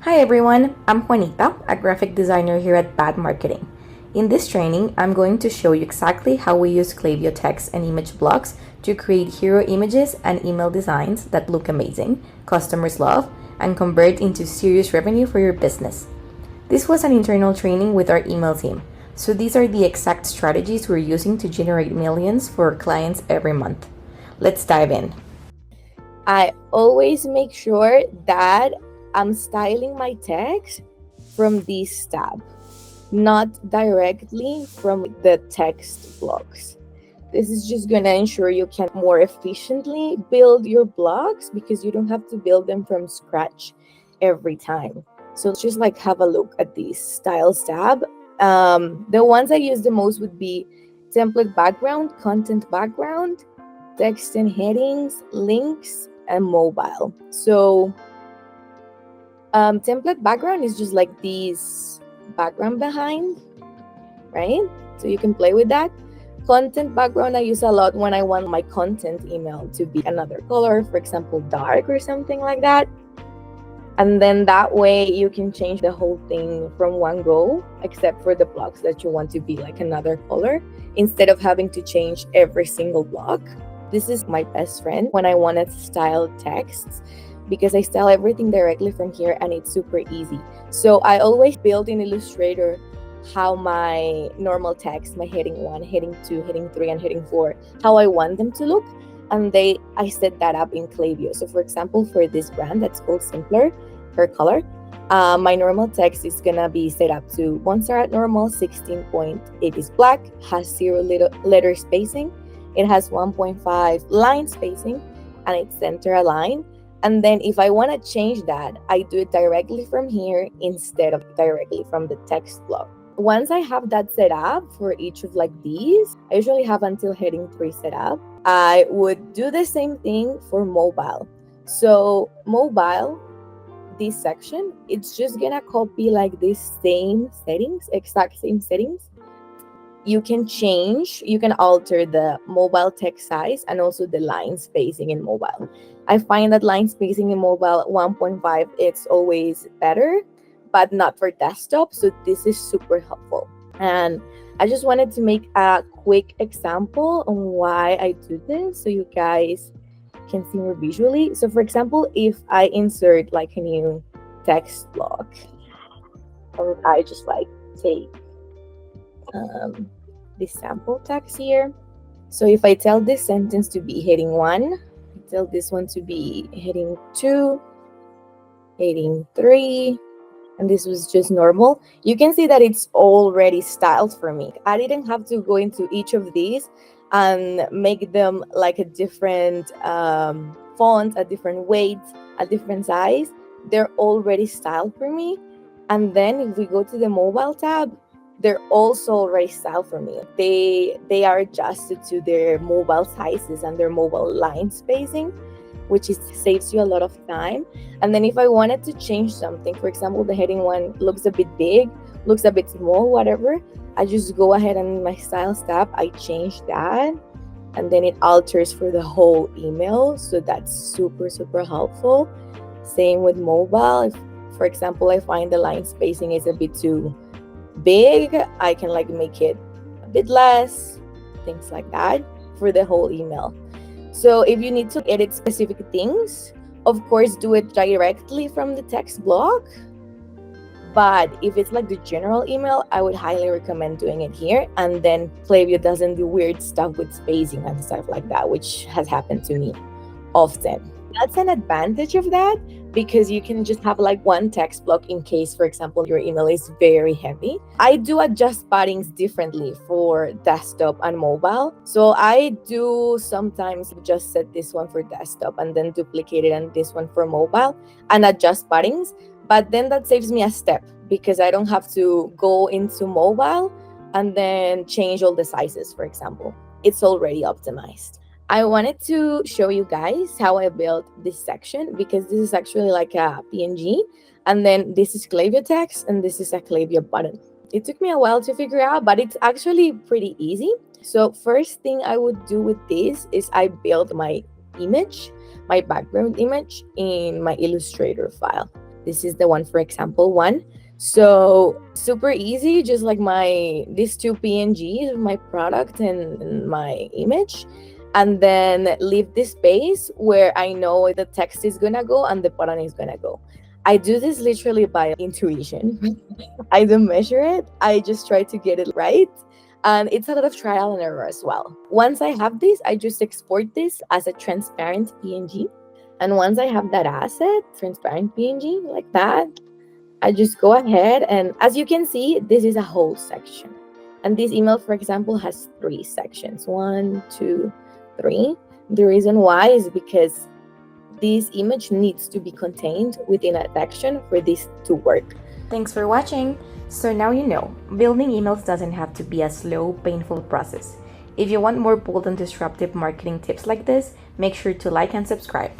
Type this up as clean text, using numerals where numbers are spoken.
Hi everyone, I'm Juanita, a graphic designer here at Bad Marketing. In this training, I'm going to show you exactly how we use Klaviyo text and image blocks to create hero images and email designs that look amazing, customers love, and convert into serious revenue for your business. This was an internal training with our email team, so these are the exact strategies we're using to generate millions for our clients every month. Let's dive in. I always make sure that I'm styling my text from this tab, not directly from the text blocks. This is just going to ensure you can more efficiently build your blogs because you don't have to build them from scratch every time. So let's just have a look at this styles tab. The ones I use the most would be template background, content background, text and headings, links, and mobile. So template background is just like this background behind, right? So you can play with that. Content background I use a lot when I want my content email to be another color, for example, dark or something like that. And then that way you can change the whole thing from one go, except for the blocks that you want to be like another color, instead of having to change every single block. This is my best friend when I want to style texts because I style everything directly from here and it's super easy. So I always build in Illustrator how my normal text, my heading 1, heading 2, heading 3, and heading 4, how I want them to look. And I set that up in Klaviyo. So for example, for this brand that's called Simpler, her color, my normal text is gonna be set up to 1 star at normal, 16 point. It is black, has 0 letter spacing. It has 1.5 line spacing, and it's center aligned. And then if I want to change that, I do it directly from here instead of directly from the text block. Once I have that set up for each of these, I usually have until heading 3 set up. I would do the same thing for mobile. So mobile, this section, it's just gonna copy these same settings, exact same settings. You can alter the mobile text size and also the line spacing in mobile. I find that line spacing in mobile 1.5, it's always better, but not for desktop. So this is super helpful. And I just wanted to make a quick example on why I do this so you guys can see more visually. So for example, if I insert a new text block, or I just take this sample text here. So if I tell this sentence to be heading 1, I tell this one to be heading 2, heading 3, and this was just normal, you can see that it's already styled for me. I didn't have to go into each of these and make them a different font, a different weight, a different size. They're already styled for me. And then if we go to the mobile tab, they're also already styled for me. They are adjusted to their mobile sizes and their mobile line spacing, which saves you a lot of time. And then if I wanted to change something, for example, the heading 1 looks a bit big, looks a bit small, whatever, I just go ahead and in my styles tab, I change that, and then it alters for the whole email. So that's super, super helpful. Same with mobile. If, for example, I find the line spacing is a bit too big, I can make it a bit less, things like that for the whole email. So if you need to edit specific things, of course, do it directly from the text block. But if it's the general email, I would highly recommend doing it here. And then Klaviyo doesn't do weird stuff with spacing and stuff like that, which has happened to me often. That's an advantage of that because you can just have one text block in case, for example, your email is very heavy. I do adjust paddings differently for desktop and mobile. So I do sometimes just set this one for desktop and then duplicate it and this one for mobile and adjust paddings. But then that saves me a step because I don't have to go into mobile and then change all the sizes, for example. It's already optimized. I wanted to show you guys how I built this section because this is actually a PNG, and then this is Klaviyo text and this is a Klaviyo button. It took me a while to figure out, but it's actually pretty easy. So first thing I would do with this is I build my image, my background image in my Illustrator file. This is the one for example one. So super easy, just like these two PNGs of my product and my image, and then leave this space where I know the text is gonna go and the button is gonna go. I do this literally by intuition. I don't measure it. I just try to get it right. And it's a lot of trial and error as well. Once I have this, I just export this as a transparent PNG. And once I have that asset, transparent PNG like that, I just go ahead, and as you can see, this is a whole section. And this email, for example, has 3 sections. 1, 2, 3. The reason why is because this image needs to be contained within a section for this to work. Thanks for watching! So now you know, building emails doesn't have to be a slow, painful process. If you want more bold and disruptive marketing tips like this, make sure to like and subscribe.